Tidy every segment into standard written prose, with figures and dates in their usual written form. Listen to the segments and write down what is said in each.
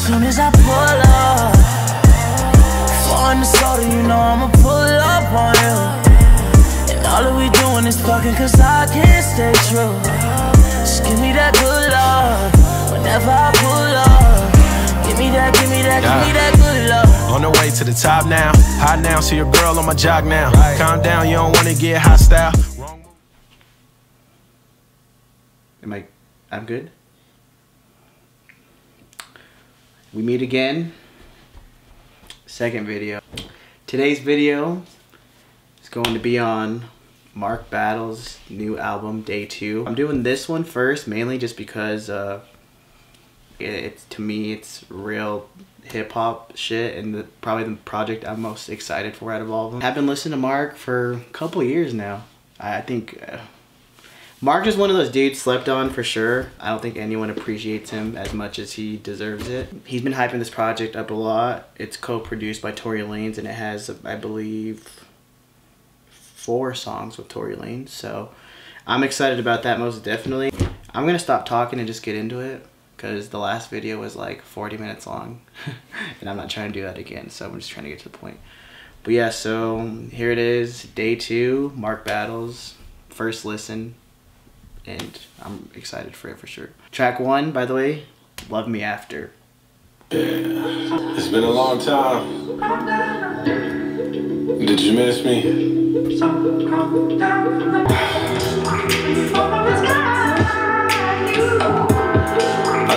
Soon as I pull up, foreign the soda, you know I'ma pull up on you. And all that we doing is fucking cause I can't stay true. Just give me that good love whenever I pull up. Give me that, give me that, give me that good love. On the way to the top now, hot now, see your girl on my jock now. Calm down, you don't wanna get hostile. I'm good? We meet again. Second video. Today's video is going to be on Mark Battle's new album, Day 2. I'm doing this one first, mainly just because to me, it's real hip-hop shit and probably the project I'm most excited for out of all of them. I've been listening to Mark for a couple of years now. I think Mark is one of those dudes slept on for sure. I don't think anyone appreciates him as much as he deserves it. He's been hyping this project up a lot. It's co-produced by Tory Lanez and it has, I believe, 4 songs with Tory Lanez. So I'm excited about that most definitely. I'm gonna stop talking and just get into it because the last video was like 40 minutes long and I'm not trying to do that again. So I'm just trying to get to the point. But yeah, so here it is, Day 2, Mark Battles, first listen. And I'm excited for it for sure. Track 1, by the way, Love Me After. Yeah, it's been a long time. Did you miss me? I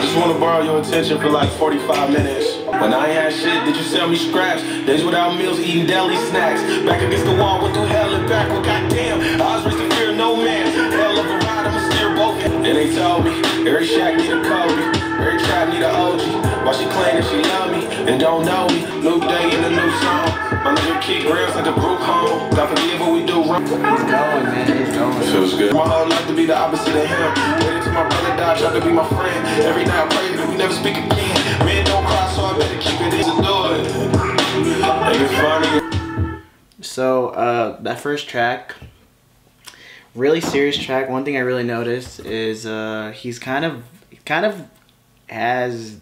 just want to borrow your attention for like 45 minutes. When I ain't had shit, did you sell me scraps? Days without meals, eating deli snacks. Back against the wall, went through hell and back. Well, goddamn, I was raised to fear no man. Hell of a ride, I'ma steer both. And they told me, every shack need a Kobe, every trap need a OG. While she claim that she love me and don't know me. New day and a new song. My nigga keep grills like a group home. God forgive what we do wrong. He's going, man, he's going. Feels good. My whole life to be the opposite of him. Waited till my brother died, tried to be my friend. Every night I pray that we never speak again. Men don't cry, so I better keep it easy to do it. Make it funny. So, that first track, really serious track. One thing I really noticed is he's kind of has,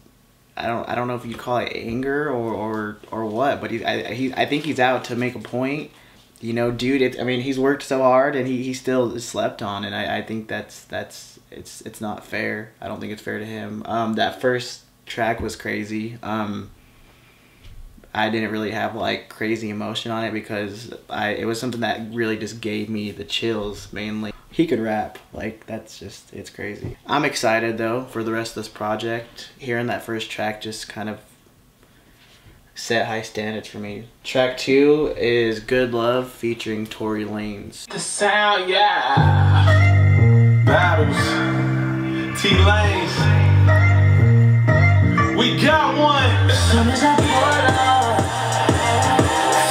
I don't know if you call it anger or what, but I think he's out to make a point. You know, dude, I mean, he's worked so hard and he still is slept on, and I think it's not fair. I don't think it's fair to him. That first track was crazy. I didn't really have like crazy emotion on it because it was something that really just gave me the chills mainly. He could rap, like it's crazy. I'm excited though for the rest of this project. Hearing that first track just kind of set high standards for me. Track 2 is Good Love featuring Tory Lanez. The sound, yeah. Battles, T-Lanez. We got one. As soon as I pull up,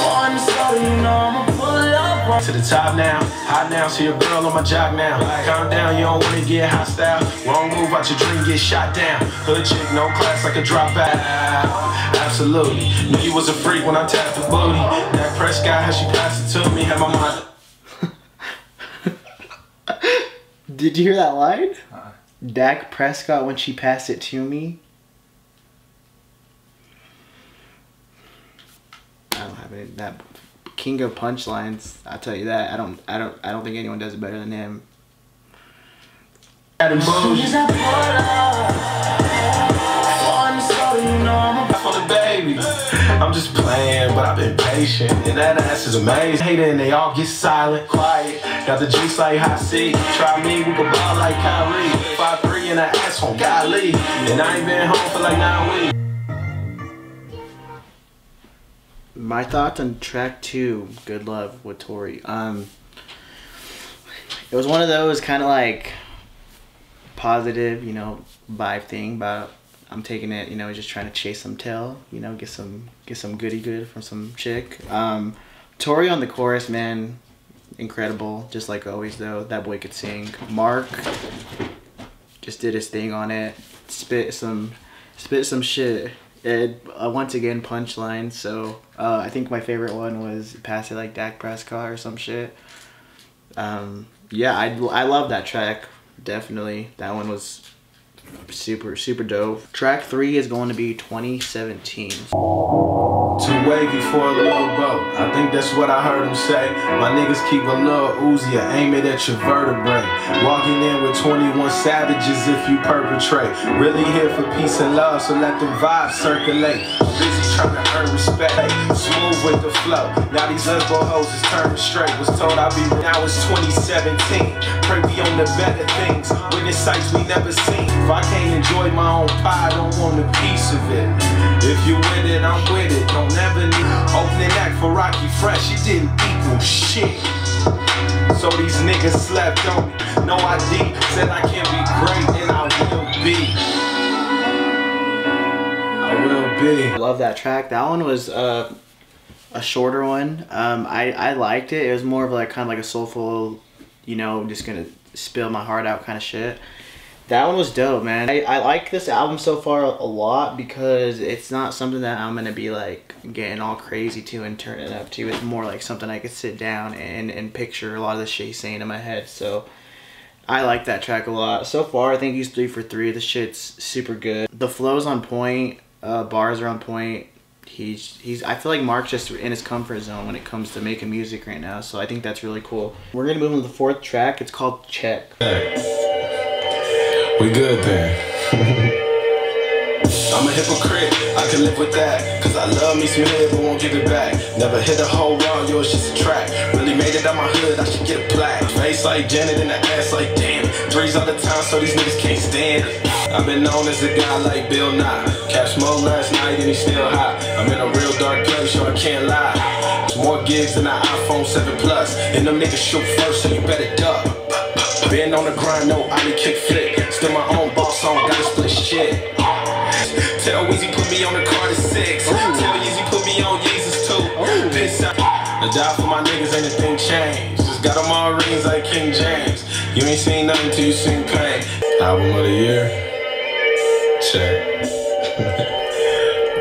foreign the soda, you know I'ma pull up on. To the top now, hot now, see your girl on my jock now. Calm down, you don't wanna get hostile. Wrong move out your dream, get shot down. Hood chick, no class like a dropout. Absolutely, knew you was a freak when I tapped the booty. That Prescott, how she passed it to me, had my mind. Did you hear that line? Dak Prescott when she passed it to me. I don't have any, that king of punchlines. I'll tell you that. I don't think anyone does it better than him. As soon as I pull up, foreign the soda, you know I'ma For the baby, I'm just playing, but I've been patient, and that ass is amazing. Hate it, and they all get silent, quiet. Got the juice like hot C. Try me, we can ball like Kyrie. 5'3" and that ass on golly, and I ain't been home for like 9 weeks. My thoughts on track 2, Good Love with Tory. It was one of those kind of like positive, you know, vibe thing, but I'm taking it, you know, just trying to chase some tail, you know, get some goody good from some chick. Tory on the chorus, man, incredible. Just like always though, that boy could sing. Mark just did his thing on it, spit some shit. Once again, punchlines. So I think my favorite one was Pass It Like Dak Prescott or some shit. Yeah, I love that track. Definitely, that one was super dope. Track 3 is going to be 2017. Too wavy for a little boat. I think that's what I heard him say. My niggas keep a little Uzi and aim it at your vertebrae. Walking in with 21 savages if you perpetrate. Really here for peace and love, so let the vibes circulate. Busy trying to earn respect. Smooth with the flow. Now these lesbo hoes is turning straight. Was told I'd be now it's 2017. Pray we on the better things. Witness sights we never seen. If I can't enjoy my own pie, I don't want a piece of it. If you with it, I'm with it. Don't never need opening act for Rocky Fresh. It didn't equal shit. So these niggas slept on me. No ID. Said I can't be great, and I will be. I will be. Love that track. That one was a shorter one. I liked it. It was more of like kind of like a soulful, you know, just gonna spill my heart out kind of shit. That one was dope, man. I like this album so far a lot because it's not something that I'm gonna be like getting all crazy to and turning up to. It's more like something I could sit down and picture a lot of the shit he's saying in my head. So I like that track a lot. So far, I think he's 3 for 3. The shit's super good. The flow's on point. Bars are on point. I feel like Mark's just in his comfort zone when it comes to making music right now. So I think that's really cool. We're gonna move on to the 4th track. It's called Check. We good then. I'm a hypocrite, I can live with that. Cause I love me some head but won't give it back. Never hit a whole raw, yours just a track. Really made it out my hood, I should get a plaque. Face like Janet and the ass like damn. Threes all the time so these niggas can't stand it. I've been known as a guy like Bill Nye. Catch smoke last night and he's still hot. I'm in a real dark place so I can't lie. There's more gigs than an iPhone 7 Plus. And them niggas shoot first so you better duck. Been on the grind, no Ollie kick flip. Still my own boss on, gotta split shit. Tell Weezy put me on the Carter 6. Tell Yeezy put me on Jesus too. Piss out. The die for my niggas ain't a thing changed. Just got them all rings like King James. You ain't seen nothing till you seen pain. Album of the year. Check.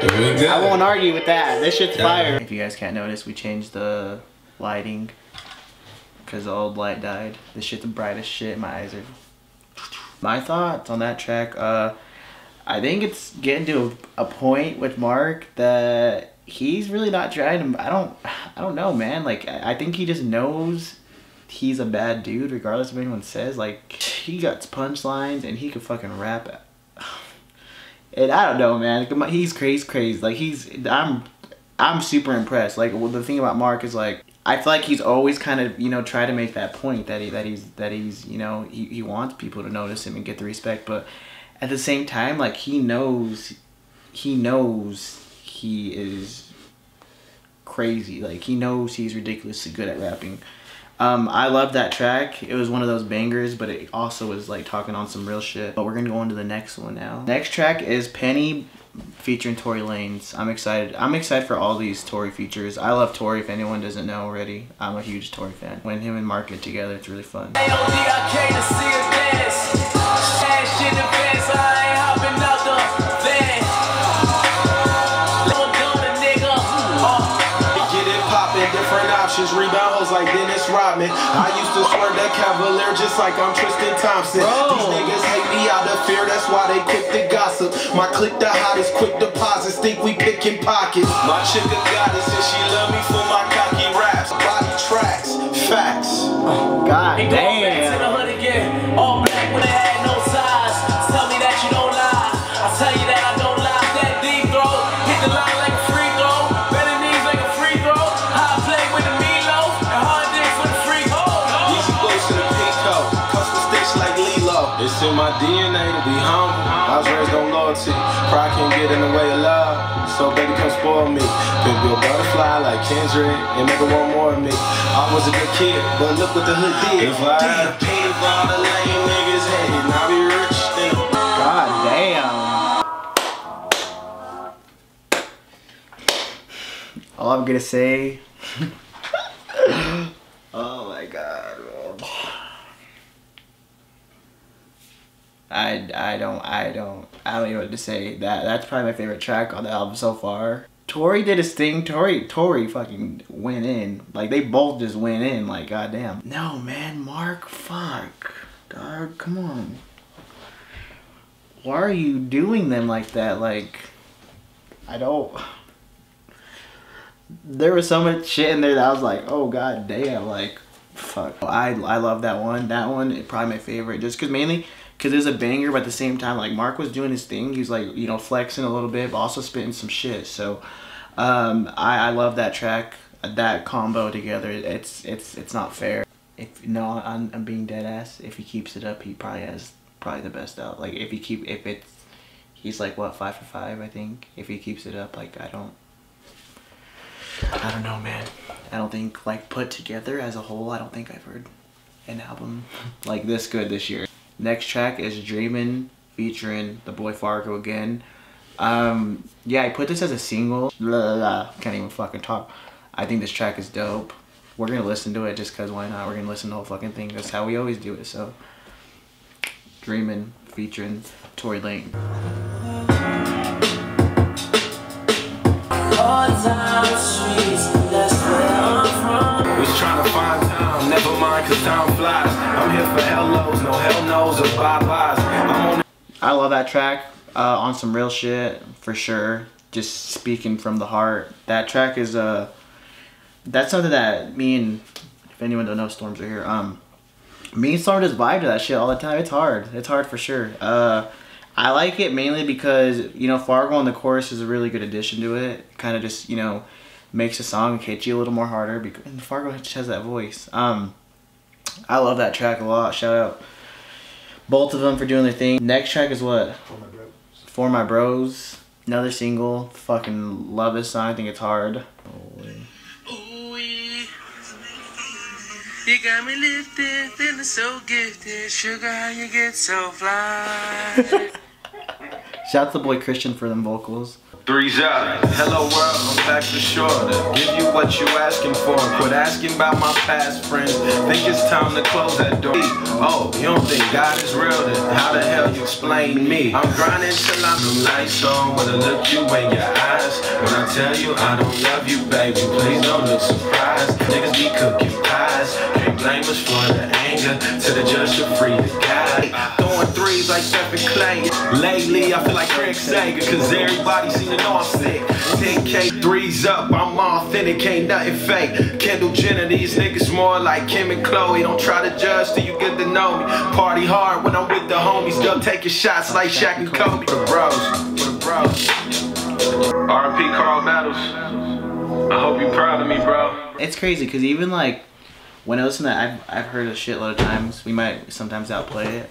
Doing good. I won't argue with that. This shit's fire. If you guys can't notice, we changed the lighting because the old light died. This shit's the brightest shit. My eyes are... My thoughts on that track, I think it's getting to a point with Mark that he's really not trying to... I don't know, man. Like, I think he just knows he's a bad dude regardless of what anyone says. Like, he got punchlines and he could fucking rap. And I don't know, man. He's crazy. Like, I'm super impressed. Like, well, the thing about Mark is, like, I feel like he's always kind of, you know, try to make that point that he's, you know, he wants people to notice him and get the respect, but at the same time, like, he knows he is crazy. Like, he knows he's ridiculously good at rapping. I love that track. It was one of those bangers, but it also was like talking on some real shit. But we're gonna go on to the next one now. Next track is Penny featuring Tory Lanez. I'm excited. I'm excited for all these Tory features. I love Tory, if anyone doesn't know already. I'm a huge Tory fan. When him and Mark get together, it's really fun. Rebound hoes like Dennis Rodman. I used to swerve that Cavalier just like I'm Tristan Thompson. These niggas hate me out of fear, that's why they quick to gossip. My clique the hottest, quick deposits, think we picking pockets. My chick a goddess and she love me for my cocky raps. Body tracks, facts. God damn. All black when they had no size. Tell me that you don't lie. I tell you that I don't lie. That deep throw, hit the line like a free throw. Better knees like a free throw. High play with the meatloaf and hard dick for the free throw. Easy close to the Pico, custom stitch like Lilo. It's in my DNA to be humble. I was raised on loyalty. Pride can't get in the way of love, so baby come spoil me. Pimp your butterfly like Kendrick and make her want more of me. I was a good kid, but look what the hood did. If I had a penny for all the lame niggas hating, I'll be rich then. God damn. All I'm gonna say. Oh my god, man. I don't even know what to say. That's probably my favorite track on the album so far. Tory did his thing. Tory fucking went in. Like, they both just went in. Like, goddamn. No, man, Mark, fuck. Dog, come on. why are you doing them like that? Like, I don't. There was so much shit in there that I was like, oh god damn, like, fuck. I love that one. That one is probably my favorite, just mainly because it's a banger, but at the same time, like, Mark was doing his thing. He was like, you know, flexing a little bit, but also spitting some shit. So, I love that track, that combo together. It's not fair. If no, I'm being dead ass. If he keeps it up, he probably has the best out. Like, he's like what, 5 for 5, I think. If he keeps it up, like, I don't know, man. I don't think, like, put together as a whole, I don't think I've heard an album like this good this year. Next track is Dreamin' featuring the boy Fargo again. Yeah, I put this as a single. Can't even fucking talk. I think this track is dope. We're gonna listen to it just cause why not? We're gonna listen to the whole fucking thing. That's how we always do it. So, Dreamin' featuring Tory Lanez. Was trying to find time, never mind, cause time flies. I'm here for hellos, no hell no's or bye-byes. I love that track, on some real shit, for sure. Just speaking from the heart. That track is, that's something that me and, if anyone don't know, Storms are here, me and Storm just vibe to that shit all the time. It's hard for sure. I like it mainly because, you know, Fargo on the chorus is a really good addition to it. Kind of just, you know, makes the song hit you a little more harder because Fargo just has that voice. I love that track a lot. Shout out both of them for doing their thing. Next track is what? For My Bros. Another single. Fucking love this song. I think it's hard. You got me lifted, feeling so gifted. Sugar, how you get so fly? Shout out to the boy Christian for them vocals. Three's up. Hello world, I'm back for sure to give you what you asking for. Quit asking about my past friends. Think it's time to close that door. Oh, you don't think God is real? Then how the hell you explain me? I'm grinding till I'm the lights on. Wanna look you in your eyes. When I tell you I don't love you, baby, please don't look surprised. Niggas be cooking pies. Can't blame us for the anger. To the judge, you're free to guide. Throwing threes like Stephen Clay. Lately, I feel like Craig Sager, cause everybody seems to know I'm sick. 10K, threes up, I'm authentic, ain't nothing fake. Kendall Jenner, these niggas more like Kim and Chloe. Don't try to judge till you get to know me. Party hard when I'm with the homies. Still taking shots like Shaq and Kobe. For the bros. R.I.P. Carl Battles. I hope you proud of me, bro. It's crazy because even like when I listen to that, I've heard a shitload of times. We might sometimes outplay it.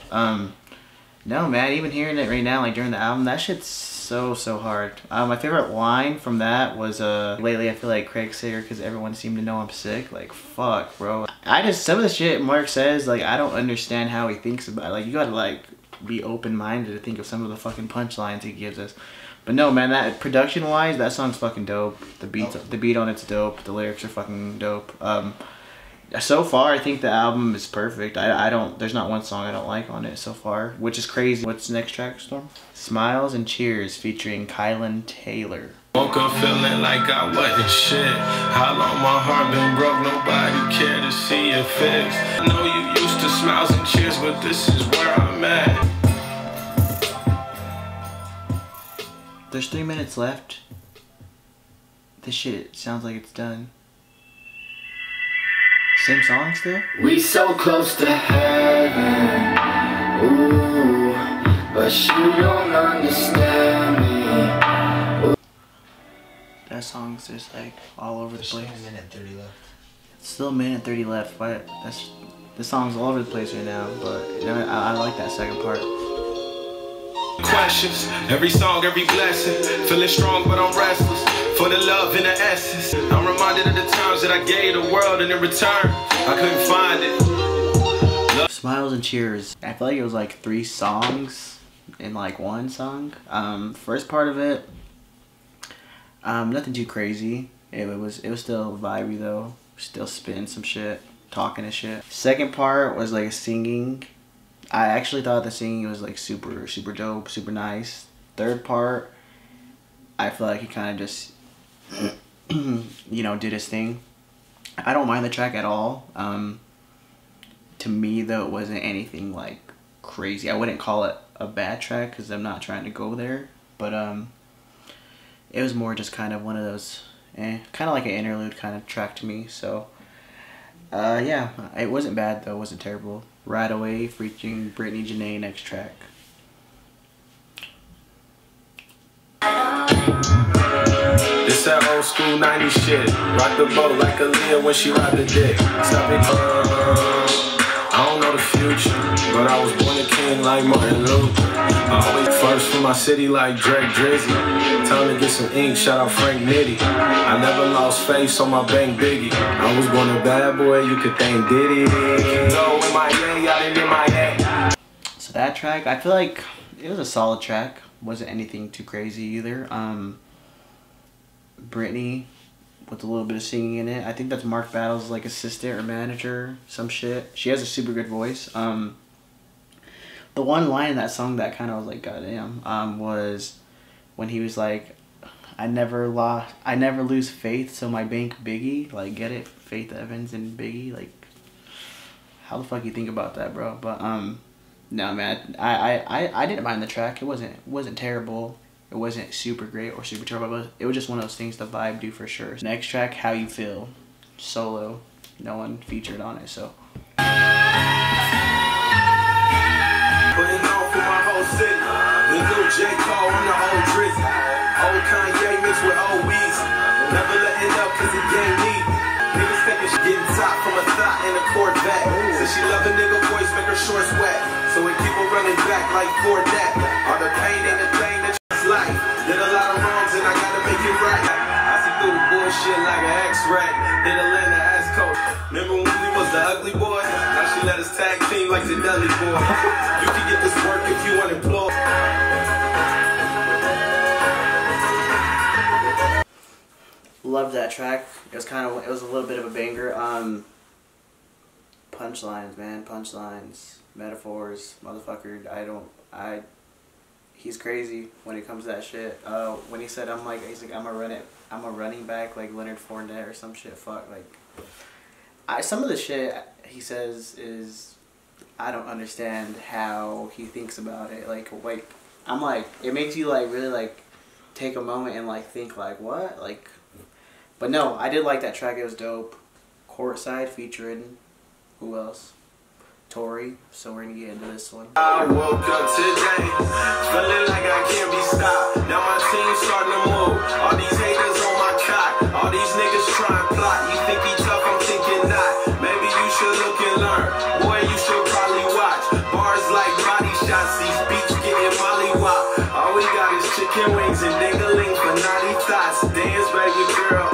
No, man, even hearing it right now, like during the album, that shit's so hard. My favorite line from that was lately I feel like Craig Sager because everyone seemed to know I'm sick. Like, fuck, bro. Some of the shit Mark says, like, I don't understand how he thinks about it. Like, you gotta like be open-minded to think of some of the fucking punchlines he gives us. But no, man, that production-wise, that song's fucking dope. The beat on it's dope. The lyrics are fucking dope. So far, I think the album is perfect. There's not one song I don't like on it so far, which is crazy. What's the next track, Storm? Smiles and Cheers featuring Kylan Taylor. Woke up feeling like I wasn't shit. How long my heart been broke, nobody cared to see it fixed. I know you used to smiles and cheers, but this is where I'm at. There's 3 minutes left. This shit sounds like it's done. Same song still? We so close to heaven, ooh, but you don't understand me. That song's just like all over the place. There's 1 minute 30 left. It's still a minute 30 left, but the song's all over the place right now. But you know, I like that second part. Questions, every song, every blessing. Feeling strong, but I'm restless. For the love and the essence, I'm reminded of the times that I gave the world, and in return, I couldn't find it. Smiles and Cheers. I feel like it was like 3 songs in like one song. First part of it, nothing too crazy. It was still vibey though. Still spitting some shit, talking and shit. Second part was like singing. I actually thought the singing was like super dope, super nice. Third part, I feel like he kind of just, you know, did his thing. I don't mind the track at all. To me though, it wasn't anything like crazy. I wouldn't call it a bad track because I'm not trying to go there, but it was more just kind of one of those, kind of like an interlude kind of track to me. So yeah, it wasn't bad though. It wasn't terrible. Right Away featuring Brittany Janae, next track. It's that old school 90s shit. Rock the boat like Aaliyah when she ride the dick. I don't know the future, but I was born a king like Martin Luther. I always first for my city like Drake Drizzy. Time to get some ink, shout out Frank Nitty. I never lost face on my bank Biggie. I was born a bad boy, you could thank Diddy. Go in my yay, y'all didn't get my yay. So that track, I feel like it was a solid track. Wasn't anything too crazy either. Brittany with a little bit of singing in it. I think that's Mark Battle's like assistant or manager, some shit. She has a super good voice. The one line in that song that kind of was like goddamn was when he was like, I never lose faith, so my bank Biggie, like, get it, Faith Evans and Biggie, like, how the fuck you think about that, bro? But no, man, I didn't mind the track. It wasn't terrible. It wasn't super great or super terrible, but it was just one of those things to vibe do for sure. Next track, How You Feel, solo. No one featured on it, so. Putting on for my whole city. The new J. Cole and the whole Drizzy. Old Kanye mixed with old Weezy. Never letting up cause it gang need. Niggas thinking she getting top from a thought in a Corvette. Says she love a nigga voice, make her shorts wet. So we keep her running back like Fournette. All the pain ain't the thing that life. Did a lot of wrongs and I gotta make it right. I see through the bullshit like an X-ray. Hit Atlanta ass coach. Remember when we was the ugly boy? Now she let us tag team like the deli boy. You can get this work if you unemployed. Loved that track. It was a little bit of a banger. Punchlines, man, punchlines, metaphors, motherfucker. He's crazy when it comes to that shit. When he said, I'm a running back like Leonard Fournette or some shit. Fuck, like, some of the shit he says is, I don't understand how he thinks about it. Like, I'm like, it makes you like really like take a moment and like think like, what, like. But no, I did like that track. It was dope. Courtside featuring who else? Tori, so we're gonna get into this one. I woke up today, feeling like I can't be stopped. Now my team's starting to move. All these haters on my cock. All these niggas try and plot. You think he tough, I'm thinking not. Maybe you should look and learn. Boy, you should probably watch. Bars like body shots, these beats getting mollywop. All we got is chicken wings and ding-a-ling for naughty thoughts. Dance, baby girl,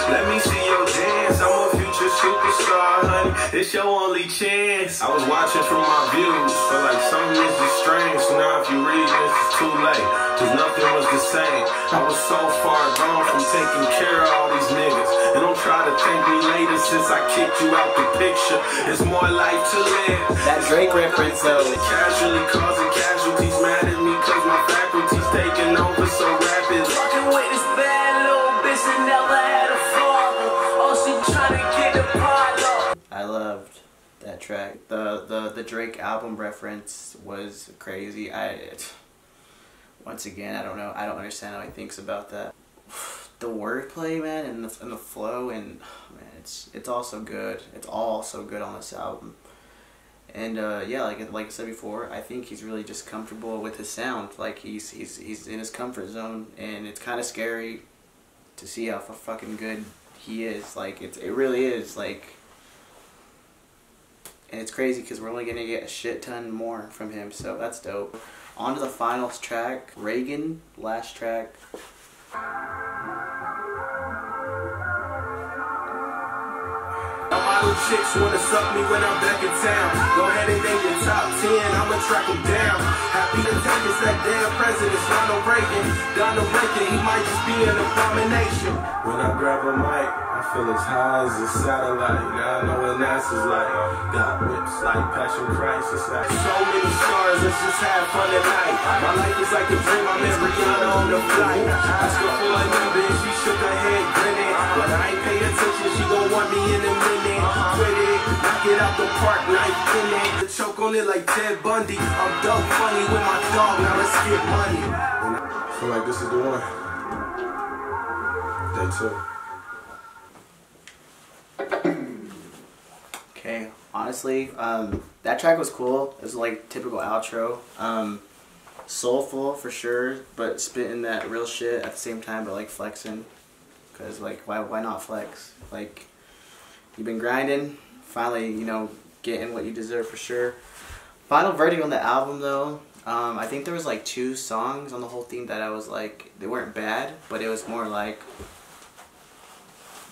let me see your dance. I'm a future superstar, honey. It's your only chance. I was watching from my views, feel like something is just strange. So now if you read this, it's too late, cause nothing was the same. I was so far gone from taking care of all these niggas. And don't try to thank me later since I kicked you out the picture. It's more life to live. That Drake reference though. Casually causing casualties, mad at me cause my faculties taking over so rapid. Fucking with this bad little bitch that never had a father. Oh, she tryna get the pilot. I loved that track. The Drake album reference was crazy. Once again, I don't know. I don't understand how he thinks about that. The wordplay, man, and the flow, and man, it's all so good. It's all so good on this album. And yeah, like I said before, I think he's really just comfortable with his sound. Like he's in his comfort zone, and it's kind of scary to see how fucking good he is. Like it really is. Like. And it's crazy because we're only going to get a shit ton more from him, so that's dope. On to the final track, Reagan, last track. Model chicks wanna suck me when I'm back in town. Go ahead and name your top 10, I'ma track them down. Happy to take us that damn president, Ronald Reagan. Donald Reagan, he might just be an abomination. When I grab a mic, I feel as high as a satellite. Now I know what NASA's like. Got whips like Passion Christ. It's like so many stars, let's just have fun tonight. My life is like a dream, I'm in Rihanna on the flight. Ask her for a number and she shook her head grinning. But I ain't pay attention, she gon' want me in a minute. Quit it, knock it out the park, knife in it. The choke on it like Ted Bundy. I'm dope funny with my dog, now let's get money. I feel like this is the one. Day 2. Okay, honestly, that track was cool. It was like typical outro. Soulful for sure, but spitting that real shit at the same time, but like flexing. Cause like, why not flex? Like, you've been grinding, finally, you know, getting what you deserve for sure. Final verdict on the album though, I think there was like 2 songs on the whole thing that I was like, they weren't bad, but it was more like,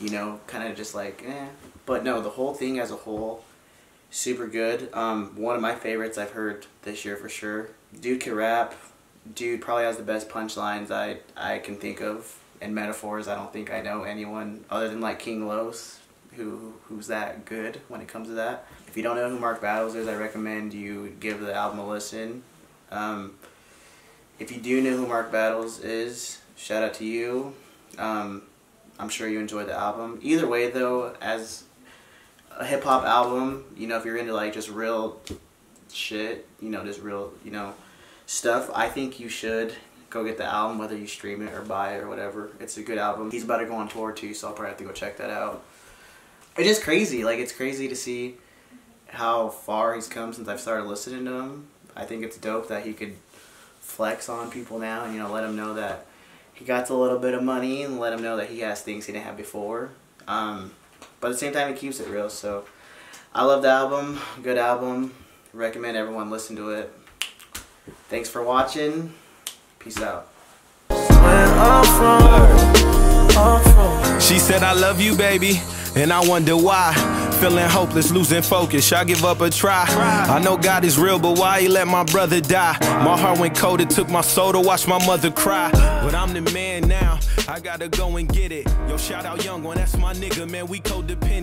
you know, kind of just like, eh. But no, the whole thing as a whole, super good. One of my favorites I've heard this year for sure. Dude can rap. Dude probably has the best punchlines I can think of. And metaphors, I don't think I know anyone other than like King Los who's that good when it comes to that. If you don't know who Mark Battles is, I recommend you give the album a listen. If you do know who Mark Battles is, shout out to you. I'm sure you enjoyed the album. Either way though, as a hip hop album, you know, if you're into like just real shit, you know, just real, you know, stuff, I think you should go get the album, whether you stream it or buy it or whatever. It's a good album. He's about to go on tour too, so I'll probably have to go check that out. It's just crazy. Like, it's crazy to see how far he's come since I've started listening to him. I think it's dope that he could flex on people now and, you know, let them know that he got a little bit of money and let them know that he has things he didn't have before. But at the same time, he keeps it real. So I love the album. Good album. Recommend everyone listen to it. Thanks for watching. Peace out. She said, I love you, baby, and I wonder why. Feeling hopeless, losing focus, I give up a try. I know God is real, but why he let my brother die? My heart went cold, it took my soul to watch my mother cry. But I'm the man now, I gotta go and get it. Yo, shout out Young One, that's my nigga, man, we codependent.